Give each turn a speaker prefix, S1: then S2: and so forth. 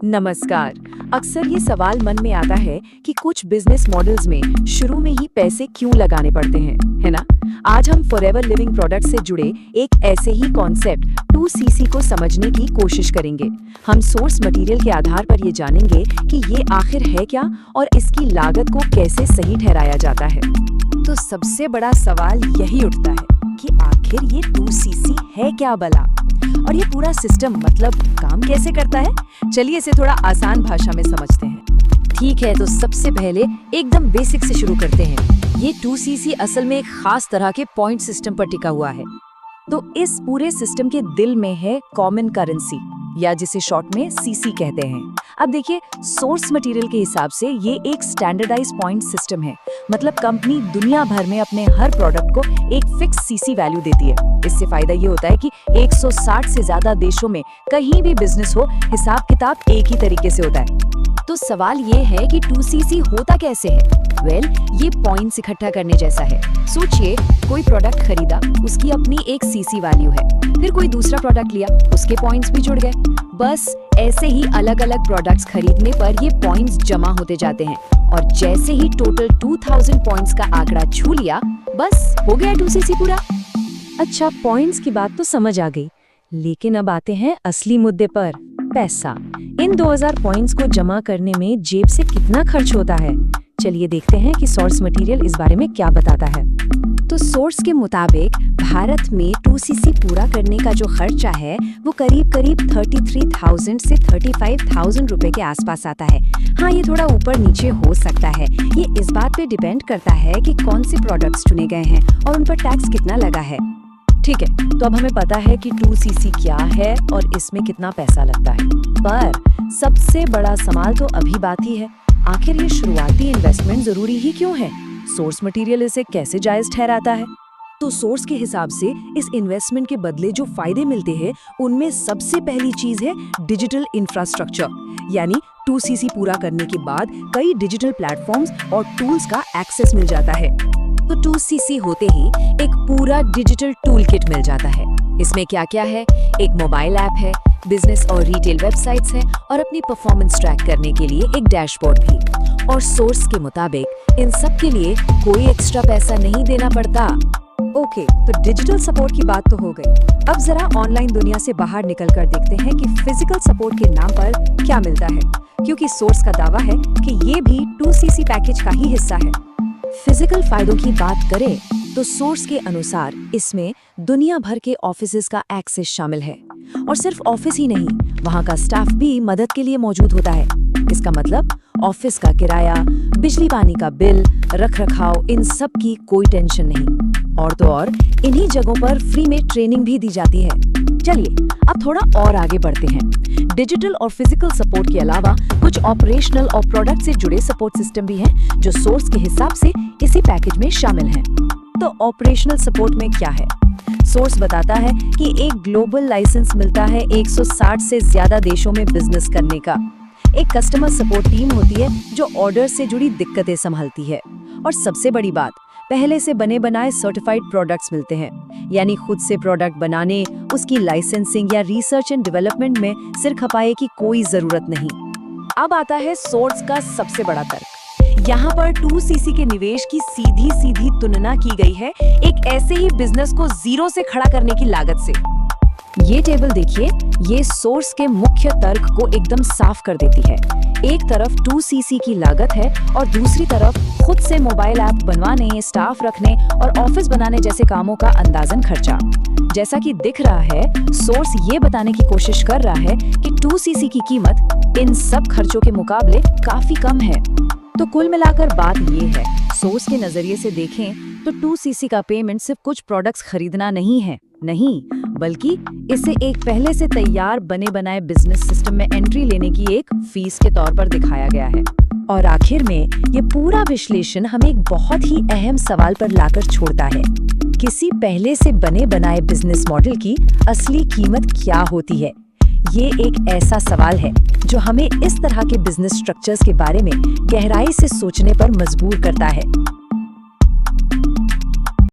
S1: नमस्कार। अक्सर ये सवाल मन में आता है कि कुछ बिजनेस मॉडल्स में शुरू में ही पैसे क्यों लगाने पड़ते हैं, है ना? आज हम फॉरएवर लिविंग प्रोडक्ट से जुड़े एक ऐसे ही कॉन्सेप्ट 2CC को समझने की कोशिश करेंगे। हम सोर्स मटेरियल के आधार पर ये जानेंगे कि ये आखिर है क्या और इसकी लागत को कैसे सही ठहराया जाता है। तो सबसे बड़ा सवाल यही उठता है कि आखिर ये 2CC है क्या भला, और ये पूरा सिस्टम मतलब काम कैसे करता है। चलिए इसे थोड़ा आसान भाषा में समझते हैं। ठीक है, तो सबसे पहले एकदम बेसिक से शुरू करते हैं। ये 2CC असल में एक खास तरह के पॉइंट सिस्टम पर टिका हुआ है। तो इस पूरे सिस्टम के दिल में है कॉमन करेंसी, या जिसे शॉर्ट में CC कहते हैं। अब देखिए, सोर्स मटेरियल के हिसाब से ये एक स्टैंडर्डाइज पॉइंट सिस्टम है। मतलब कंपनी दुनिया भर में अपने हर प्रोडक्ट को एक फिक्स CC वैल्यू देती है। इससे फायदा ये होता है कि 160 से ज्यादा देशों में कहीं भी बिजनेस हो, हिसाब किताब एक ही तरीके से होता है। तो सवाल ये है कि 2CC होता कैसे है? ये पॉइंट्स इकट्ठा करने जैसा है। सोचिए, कोई प्रोडक्ट खरीदा, उसकी अपनी एक CC वैल्यू है। फिर कोई दूसरा प्रोडक्ट लिया, उसके पॉइंट्स भी जुड़ गए। बस ऐसे ही अलग अलग प्रोडक्ट्स खरीदने पर ये पॉइंट्स जमा होते जाते हैं, और जैसे ही टोटल 2000 पॉइंट्स का आंकड़ा छू लिया, बस हो गया 2CC पूरा। अच्छा, पॉइंट्स की बात तो समझ आ गई, लेकिन अब आते हैं असली मुद्दे पर, पैसा। इन 2000 पॉइंट्स को जमा करने में जेब से कितना खर्च होता है? चलिए देखते हैं कि सोर्स मटेरियल इस बारे में क्या बताता है। तो सोर्स के मुताबिक भारत में 2CC पूरा करने का जो खर्चा है वो करीब 33,000 से 35,000 रुपए के आसपास आता है। हाँ, ये थोड़ा ऊपर नीचे हो सकता है। ये इस बात पे डिपेंड करता है कि कौन से प्रोडक्ट्स चुने गए हैं और उन पर टैक्स कितना लगा है। ठीक है, तो अब हमें पता है कि 2CC क्या है और इसमें कितना पैसा लगता है। पर सबसे बड़ा सवाल तो अभी बाकी है, आखिर ये शुरुआती इन्वेस्टमेंट जरूरी ही क्यों है? सोर्स मटेरियल इसे कैसे जायज ठहराता है? तो सोर्स के हिसाब से इस इन्वेस्टमेंट के बदले जो फायदे मिलते हैं, उनमें सबसे पहली चीज है डिजिटल इंफ्रास्ट्रक्चर। यानी 2CC पूरा करने के बाद कई डिजिटल प्लेटफॉर्म्स और टूल्स का एक्सेस मिल जाता है। तो 2CC होते ही एक पूरा डिजिटल टूल किट मिल जाता है। इसमें क्या क्या है? एक मोबाइल ऐप है, बिजनेस और रिटेल वेबसाइट्स हैं, और अपनी परफॉर्मेंस ट्रैक करने के लिए एक डैशबोर्ड भी। और सोर्स के मुताबिक इन सब के लिए कोई एक्स्ट्रा पैसा नहीं देना पड़ता। ओके, तो डिजिटल सपोर्ट की बात तो हो गई। अब जरा ऑनलाइन दुनिया से बाहर निकल कर देखते हैं कि फिजिकल सपोर्ट के नाम पर क्या मिलता है, क्योंकि सोर्स का दावा है कि ये भी 2CC पैकेज का ही हिस्सा है। फिजिकल फायदों की बात करें तो सोर्स के अनुसार इसमें दुनिया भर के ऑफिसेज का एक्सेस शामिल है, और सिर्फ ऑफिस ही नहीं, वहाँ का स्टाफ भी मदद के लिए मौजूद होता है। इसका मतलब ऑफिस का किराया, बिजली पानी का बिल, रख रखाव, इन सब की कोई टेंशन नहीं। और तो और इन्हीं जगहों पर फ्री में ट्रेनिंग भी दी जाती है। चलिए अब थोड़ा और आगे बढ़ते हैं। डिजिटल और फिजिकल सपोर्ट के अलावा कुछ ऑपरेशनल और प्रोडक्ट से जुड़े सपोर्ट सिस्टम भी हैं, जो सोर्स के हिसाब से इसी पैकेज में शामिल हैं। तो ऑपरेशनल सपोर्ट में क्या है? सोर्स बताता है कि एक ग्लोबल लाइसेंस मिलता है 160 से ज्यादा देशों में बिजनेस करने का। एक कस्टमर सपोर्ट टीम होती है जो ऑर्डर से जुड़ी दिक्कतें संभालती है। और सबसे बड़ी बात, पहले से बने बनाए सर्टिफाइड प्रोडक्ट्स मिलते हैं। यानी खुद से प्रोडक्ट बनाने, उसकी लाइसेंसिंग या रिसर्च एंड डेवलपमेंट में सिर खपाए की कोई जरूरत नहीं। अब आता है सोर्स का सबसे बड़ा तर्क। यहाँ पर 2CC के निवेश की सीधी सीधी तुलना की गई है एक ऐसे ही बिजनेस को जीरो से खड़ा करने की लागत से। ये टेबल देखिए, ये सोर्स के मुख्य तर्क को एकदम साफ कर देती है। एक तरफ 2CC की लागत है और दूसरी तरफ खुद से मोबाइल ऐप बनवाने, स्टाफ रखने और ऑफिस बनाने जैसे कामों का अंदाजन खर्चा। जैसा कि दिख रहा है, सोर्स ये बताने की कोशिश कर रहा है कि 2CC की कीमत इन सब खर्चों के मुकाबले काफी कम है। तो कुल मिलाकर बात ये है, सोर्स के नजरिए से देखें तो 2CC का पेमेंट सिर्फ कुछ प्रोडक्ट्स खरीदना नहीं है, नहीं, बल्कि इसे एक पहले से तैयार बने बनाए बिजनेस सिस्टम में एंट्री लेने की एक फीस के तौर पर दिखाया गया है। और आखिर में ये पूरा विश्लेषण हमें एक बहुत ही अहम सवाल पर लाकर छोड़ता है, किसी पहले से बने बनाए बिजनेस मॉडल की असली कीमत क्या होती है? ये एक ऐसा सवाल है जो हमें इस तरह के बिजनेस स्ट्रक्चर्स के बारे में गहराई से सोचने पर मजबूर करता है।